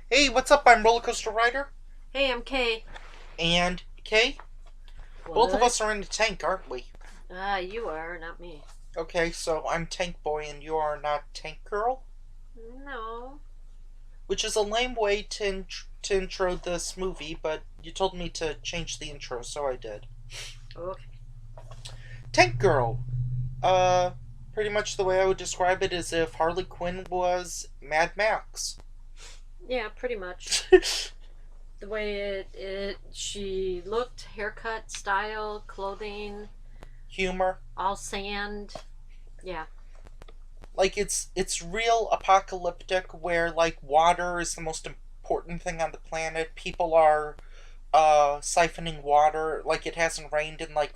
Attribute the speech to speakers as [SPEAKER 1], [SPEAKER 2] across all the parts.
[SPEAKER 1] Hey, what's up? I'm Roller Coaster Rider.
[SPEAKER 2] Hey, I'm Kay.
[SPEAKER 1] And Kay, both of
[SPEAKER 2] What?
[SPEAKER 1] us are in the tank, aren't we?
[SPEAKER 2] You are, not me.
[SPEAKER 1] Okay, so I'm Tank Boy and you are not Tank Girl?
[SPEAKER 2] No.
[SPEAKER 1] Which is a lame way to intro this movie, but you told me to change the intro, so I did.
[SPEAKER 2] Okay.
[SPEAKER 1] Tank Girl. Uh, Pretty much the way I would describe it is if Harley Quinn was Mad Max.
[SPEAKER 2] Yeah, pretty much. The way she looked, haircut, style, clothing,
[SPEAKER 1] Humor.
[SPEAKER 2] all sand. Yeah.
[SPEAKER 1] Like it's real apocalyptic where like water is the most important thing on the planet. People are siphoning water like it hasn't rained in like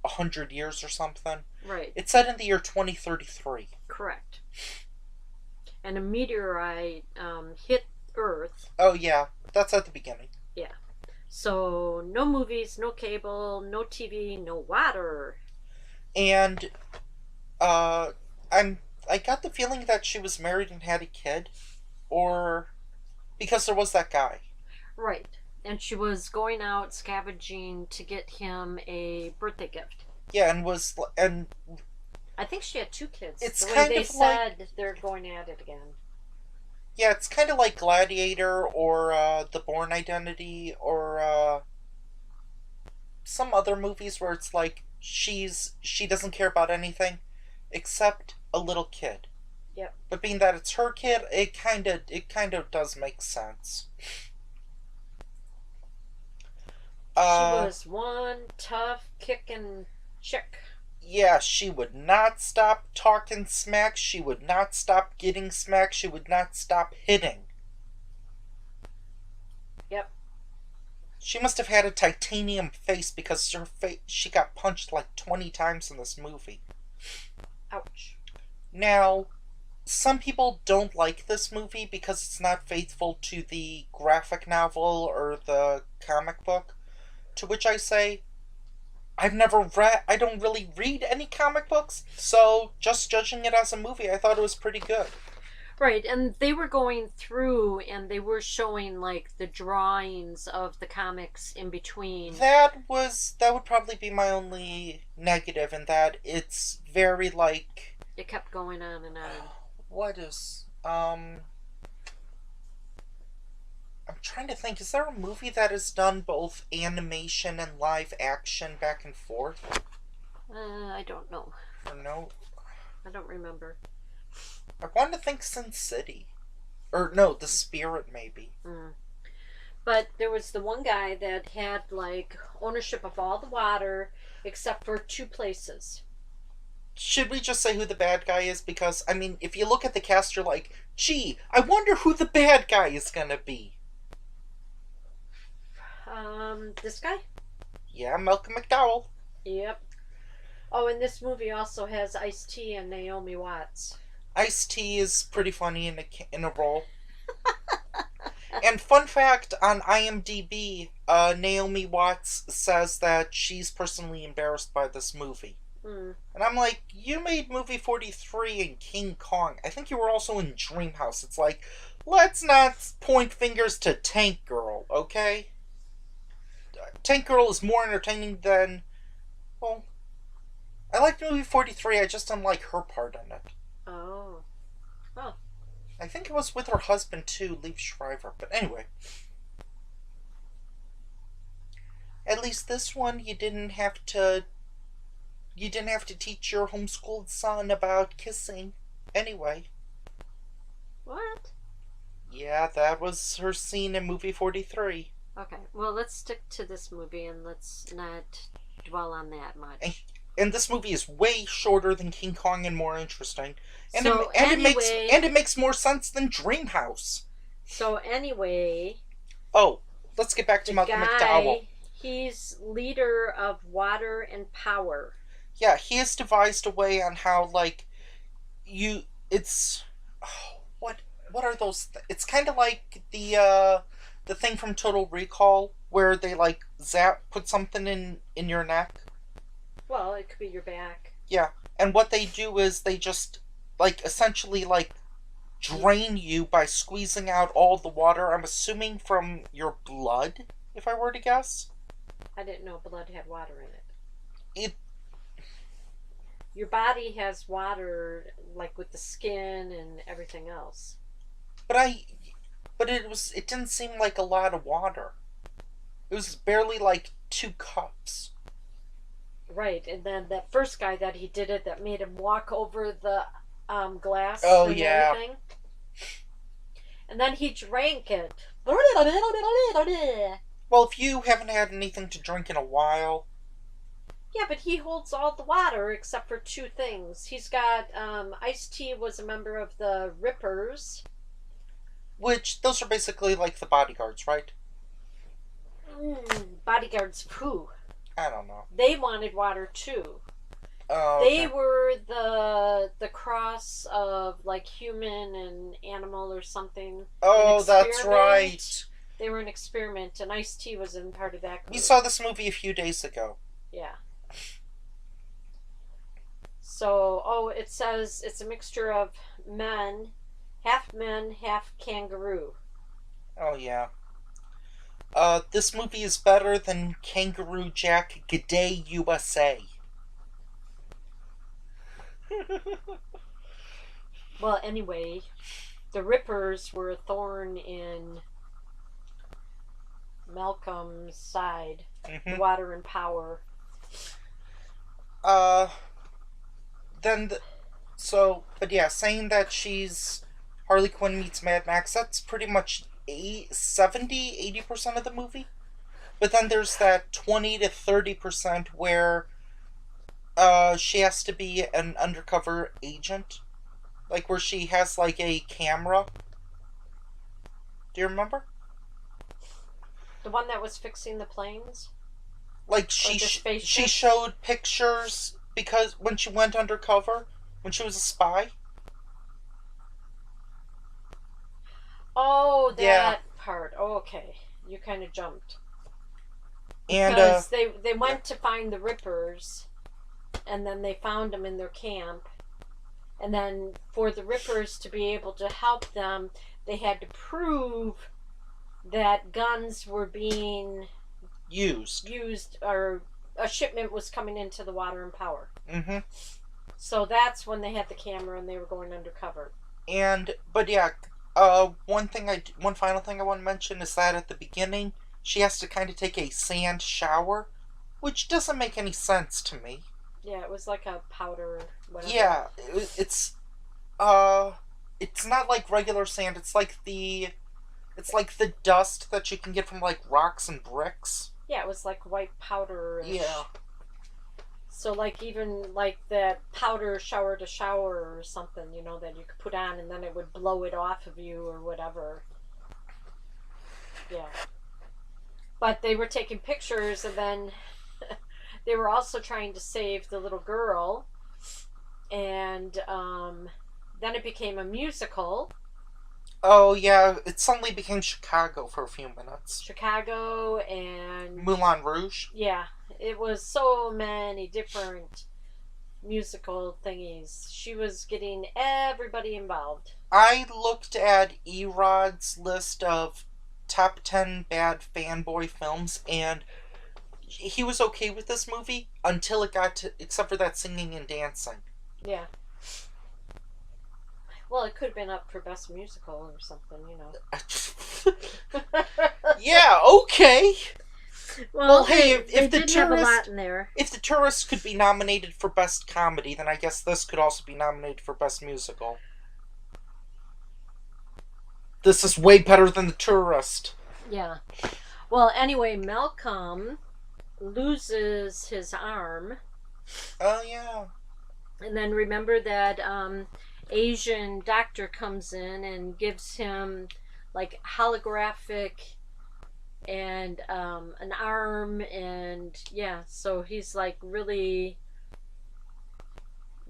[SPEAKER 1] 100 years or something.
[SPEAKER 2] Right.
[SPEAKER 1] It's set in the year 2033.
[SPEAKER 2] Correct. And a meteorite hit Earth.
[SPEAKER 1] Oh yeah, that's at the beginning.
[SPEAKER 2] Yeah. So, no movies, no cable, no TV, no water.
[SPEAKER 1] And uh I'm I got the feeling that she was married and had a kid, or because there was that guy.
[SPEAKER 2] Right. And she was going out scavenging to get him a birthday gift.
[SPEAKER 1] Yeah, and
[SPEAKER 2] I think she had two kids.
[SPEAKER 1] it's
[SPEAKER 2] The way
[SPEAKER 1] kind
[SPEAKER 2] they
[SPEAKER 1] of like
[SPEAKER 2] said they're going at it again.
[SPEAKER 1] yeah, it's kind of like Gladiator or The Bourne Identity or some other movies where it's like she doesn't care about anything except a little kid.
[SPEAKER 2] Yep.
[SPEAKER 1] But being that it's her kid, it kind of does make sense.
[SPEAKER 2] She
[SPEAKER 1] Uh
[SPEAKER 2] was one tough kicking chick.
[SPEAKER 1] yeah, she would not stop talking smack, she would not stop getting smack, she would not stop hitting.
[SPEAKER 2] Yep.
[SPEAKER 1] She must have had a titanium face because her face she got punched like 20 times in this movie.
[SPEAKER 2] Ouch.
[SPEAKER 1] Now, some people don't like this movie because it's not faithful to the graphic novel or the comic book. To which I say, I don't really read any comic books, so just judging it as a movie, I thought it was pretty good.
[SPEAKER 2] Right, and they were going through and they were showing like the drawings of the comics in between.
[SPEAKER 1] That would probably be my only negative in that it's very like,
[SPEAKER 2] It kept going on and on.
[SPEAKER 1] what is, I'm trying to think, is there a movie that has done both animation and live action back and forth?
[SPEAKER 2] I don't know.
[SPEAKER 1] Or no?
[SPEAKER 2] I don't remember.
[SPEAKER 1] I want to think Sin City. Or no, The Spirit maybe.
[SPEAKER 2] Mm. But there was the one guy that had like ownership of all the water except for two places.
[SPEAKER 1] Should we just say who the bad guy is? Because, I mean, if you look at the cast, you're like, gee, I wonder who the bad guy is gonna be.
[SPEAKER 2] This guy?
[SPEAKER 1] Yeah, Malcolm McDowell.
[SPEAKER 2] Yep. Oh, and this movie also has Ice-T and Naomi Watts.
[SPEAKER 1] Ice-T is pretty funny in a role. And fun fact on IMDb, Naomi Watts says that she's personally embarrassed by this movie.
[SPEAKER 2] Mm.
[SPEAKER 1] And I'm like, you made movie 43 and King Kong. I think you were also in Dreamhouse. It's like, let's not point fingers to Tank Girl, okay? Tank Girl is more entertaining than, well, I liked movie 43, I just didn't like her part in it.
[SPEAKER 2] Oh. Huh.
[SPEAKER 1] I think it was with her husband too, Liev Schreiber. But anyway, at least this one you didn't have to teach your homeschooled son about kissing. Anyway,
[SPEAKER 2] What?
[SPEAKER 1] yeah, that was her scene in movie 43.
[SPEAKER 2] Okay. Well, let's stick to this movie and let's not dwell on that
[SPEAKER 1] And,
[SPEAKER 2] much.
[SPEAKER 1] and this movie is way shorter than King Kong and more interesting. And it,
[SPEAKER 2] So
[SPEAKER 1] and it makes
[SPEAKER 2] anyway,
[SPEAKER 1] and it makes more sense than Dreamhouse.
[SPEAKER 2] so anyway,
[SPEAKER 1] Oh, let's get back to
[SPEAKER 2] the
[SPEAKER 1] Malcolm McDowell.
[SPEAKER 2] guy, he's leader of water and power.
[SPEAKER 1] Yeah, he has devised a way on how like you it's oh, what are those it's kind of like the thing from Total Recall where they like put something in your neck.
[SPEAKER 2] Well, it could be your back.
[SPEAKER 1] Yeah, and what they do is they just like essentially like drain you by squeezing out all the water, I'm assuming from your blood, if I were to guess.
[SPEAKER 2] I didn't know blood had water in it.
[SPEAKER 1] It,
[SPEAKER 2] Your body has water, like with the skin and everything else.
[SPEAKER 1] but I, but it didn't seem like a lot of water. It was barely like 2 cups.
[SPEAKER 2] Right, and then that first guy that he did it, that made him walk over the glass
[SPEAKER 1] Oh
[SPEAKER 2] and
[SPEAKER 1] yeah.
[SPEAKER 2] everything. And then he drank it.
[SPEAKER 1] Well, if you haven't had anything to drink in a while,
[SPEAKER 2] Yeah, but he holds all the water except for two things. He's got Ice-T was a member of the Rippers.
[SPEAKER 1] which those are basically like the bodyguards, right?
[SPEAKER 2] Bodyguards who?
[SPEAKER 1] I don't know.
[SPEAKER 2] They wanted water too.
[SPEAKER 1] Oh,
[SPEAKER 2] They
[SPEAKER 1] okay.
[SPEAKER 2] were the cross of like human and animal or something.
[SPEAKER 1] Oh, that's right.
[SPEAKER 2] They were an experiment, and Ice-T was in part of that group.
[SPEAKER 1] We saw this movie a few days ago.
[SPEAKER 2] Yeah. So, it says it's a mixture of men, half kangaroo.
[SPEAKER 1] Oh yeah. This movie is better than Kangaroo Jack G'day USA.
[SPEAKER 2] Well, anyway, the Rippers were a thorn in Malcolm's side.
[SPEAKER 1] Mm-hmm.
[SPEAKER 2] Water and power.
[SPEAKER 1] Uh, but yeah, saying that she's Harley Quinn meets Mad Max, that's pretty much 80% of the movie. But then there's that 20 to 30% where she has to be an undercover agent. Like where she has like a camera. Do you remember?
[SPEAKER 2] The one that was fixing the planes?
[SPEAKER 1] Like she showed pictures because when she went undercover, when she was a spy.
[SPEAKER 2] Oh, that
[SPEAKER 1] Yeah.
[SPEAKER 2] part. Oh, okay. You kind of jumped.
[SPEAKER 1] And
[SPEAKER 2] Because they went to find the Rippers, and then they found them in their camp. And then for the Rippers to be able to help them, they had to prove that guns were being
[SPEAKER 1] used,
[SPEAKER 2] or a shipment was coming into the water and power.
[SPEAKER 1] Mm-hmm.
[SPEAKER 2] So that's when they had the camera and they were going undercover.
[SPEAKER 1] But yeah, one final thing I want to mention is that at the beginning she has to kind of take a sand shower, which doesn't make any sense to me.
[SPEAKER 2] Yeah, it was like a powder, whatever.
[SPEAKER 1] Yeah, it's not like regular sand. It's like the dust that you can get from like rocks and bricks.
[SPEAKER 2] Yeah, it was like white powder.
[SPEAKER 1] Yeah.
[SPEAKER 2] So like even like that powder shower to shower or something, that you could put on and then it would blow it off of you or whatever. Yeah. But they were taking pictures and then they were also trying to save the little girl. And then it became a musical.
[SPEAKER 1] Oh yeah, it suddenly became Chicago for a few minutes.
[SPEAKER 2] Chicago and
[SPEAKER 1] Moulin Rouge.
[SPEAKER 2] Yeah, it was so many different musical thingies. She was getting everybody involved.
[SPEAKER 1] I looked at Erod's list of top 10 bad fanboy films, and he was okay with this movie until it got to, except for that singing and dancing.
[SPEAKER 2] Yeah. Well, it could have been up for best musical or something,
[SPEAKER 1] Yeah, okay. Well, hey, if
[SPEAKER 2] they did have a lot in there.
[SPEAKER 1] If The Tourist could be nominated for best comedy, then I guess this could also be nominated for best musical. This is way better than The Tourist.
[SPEAKER 2] Yeah. Well, anyway, Malcolm loses his arm.
[SPEAKER 1] Oh, yeah.
[SPEAKER 2] And then remember that Asian doctor comes in and gives him like holographic and an arm, and yeah, so he's like really,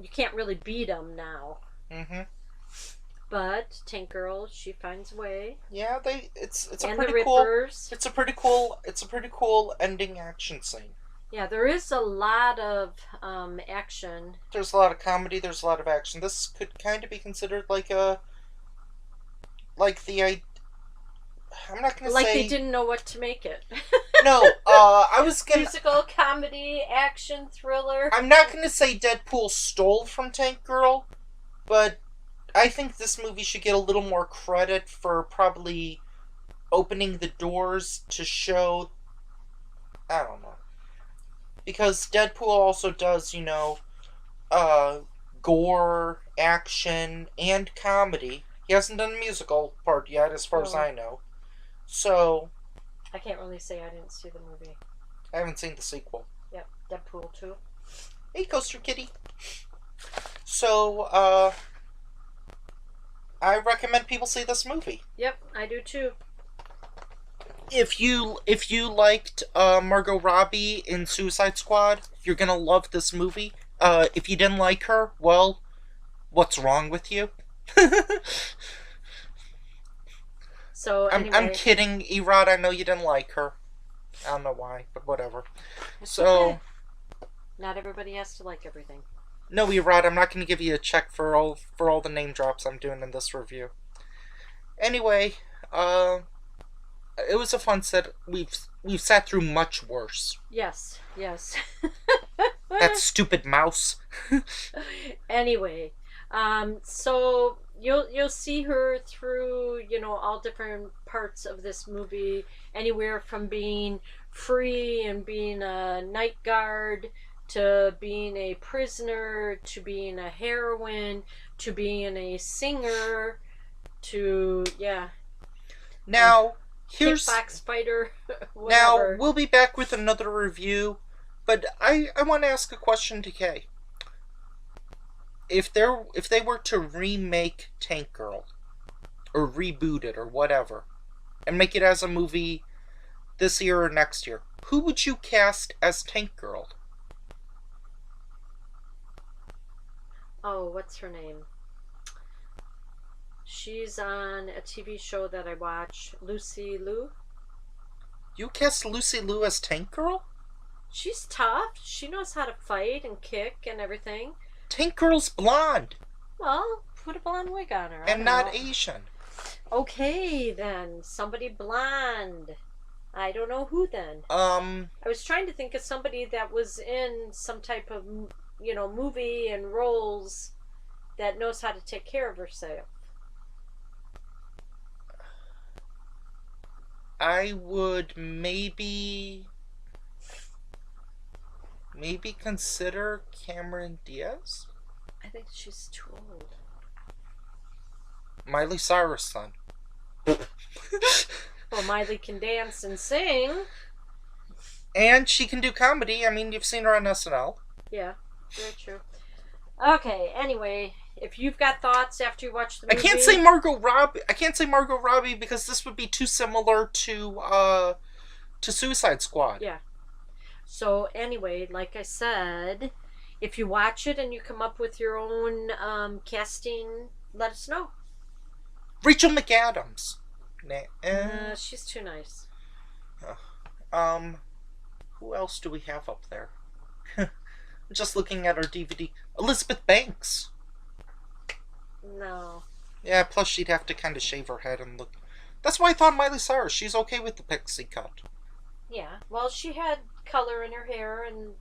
[SPEAKER 2] you can't really beat him now.
[SPEAKER 1] Mm-hmm.
[SPEAKER 2] But Tank Girl, she finds a way.
[SPEAKER 1] Yeah, it's a
[SPEAKER 2] And
[SPEAKER 1] pretty
[SPEAKER 2] the
[SPEAKER 1] cool.
[SPEAKER 2] Rippers.
[SPEAKER 1] It's a pretty cool ending action scene.
[SPEAKER 2] Yeah, there is a lot of action.
[SPEAKER 1] There's a lot of comedy. There's a lot of action. This could kind of be considered like a like I'm not gonna
[SPEAKER 2] Like
[SPEAKER 1] say
[SPEAKER 2] they didn't know what to make it.
[SPEAKER 1] no. I was gonna.
[SPEAKER 2] Musical, comedy, action, thriller.
[SPEAKER 1] I'm not gonna say Deadpool stole from Tank Girl, but I think this movie should get a little more credit for probably opening the doors to show. I don't know, because Deadpool also does, uh, gore, action, and comedy. He hasn't done a musical part yet, as far as
[SPEAKER 2] Oh.
[SPEAKER 1] I know. So
[SPEAKER 2] I can't really say I didn't see the movie.
[SPEAKER 1] I haven't seen the sequel.
[SPEAKER 2] Yep, Deadpool 2.
[SPEAKER 1] Hey, Coaster Kitty. So, I recommend people see this movie.
[SPEAKER 2] Yep, I do too.
[SPEAKER 1] If you liked Margot Robbie in Suicide Squad, you're gonna love this movie. If you didn't like her, well, what's wrong with you?
[SPEAKER 2] So anyway,
[SPEAKER 1] I'm kidding, Erod. I know you didn't like her. I don't know why, but whatever.
[SPEAKER 2] it's
[SPEAKER 1] So,
[SPEAKER 2] okay. Not everybody has to like everything.
[SPEAKER 1] no, Erod, I'm not gonna give you a check for all the name drops I'm doing in this review. Anyway, it was a fun set. We've sat through much worse.
[SPEAKER 2] Yes, yes.
[SPEAKER 1] That stupid mouse.
[SPEAKER 2] Anyway, so you'll see her through all different parts of this movie, anywhere from being free and being a night guard to being a prisoner to being a heroine to being a singer to
[SPEAKER 1] Now, here's
[SPEAKER 2] kickbox fighter.
[SPEAKER 1] now
[SPEAKER 2] Whatever.
[SPEAKER 1] we'll be back with another review, but I want to ask a question to Kay. If they were to remake Tank Girl or reboot it or whatever and make it as a movie this year or next year, who would you cast as Tank Girl?
[SPEAKER 2] Oh, what's her name? She's on a TV show that I watch, Lucy Liu.
[SPEAKER 1] You cast Lucy Liu as Tank Girl?
[SPEAKER 2] She's tough. She knows how to fight and kick and everything.
[SPEAKER 1] Tank Girl's blonde
[SPEAKER 2] Well, put a blonde wig on her. I
[SPEAKER 1] and
[SPEAKER 2] don't
[SPEAKER 1] not
[SPEAKER 2] know.
[SPEAKER 1] Asian.
[SPEAKER 2] Okay, then. Somebody blonde. I don't know who then. I was trying to think of somebody that was in some type of, movie and roles that knows how to take care of herself.
[SPEAKER 1] I would maybe consider Cameron Diaz?
[SPEAKER 2] I think she's too old.
[SPEAKER 1] Miley Cyrus' son.
[SPEAKER 2] Well, Miley can dance and sing.
[SPEAKER 1] And she can do comedy. I mean, you've seen her on SNL.
[SPEAKER 2] Yeah, very true. Okay, anyway, if you've got thoughts after you watch the movie...
[SPEAKER 1] I can't say Margot Robbie because this would be too similar to Suicide Squad.
[SPEAKER 2] Yeah. So anyway, like I said, if you watch it and you come up with your own casting, let us know.
[SPEAKER 1] Rachel McAdams.
[SPEAKER 2] She's too nice.
[SPEAKER 1] Who else do we have up there? Just looking at our DVD. Elizabeth Banks.
[SPEAKER 2] No.
[SPEAKER 1] Yeah, plus she'd have to kind of shave her head and look... That's why I thought Miley Cyrus. She's okay with the pixie cut.
[SPEAKER 2] Yeah. Well, she had color in her hair and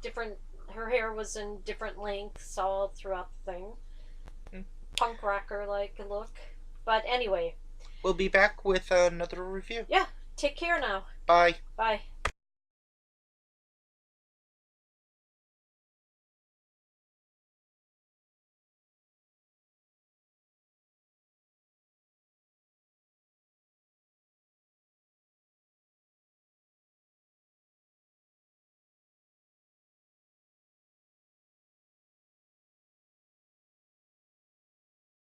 [SPEAKER 2] her hair was in different lengths all throughout the thing. Punk rocker like look. But anyway.
[SPEAKER 1] We'll be back with another review.
[SPEAKER 2] Yeah. Take care now.
[SPEAKER 1] Bye.
[SPEAKER 2] Bye.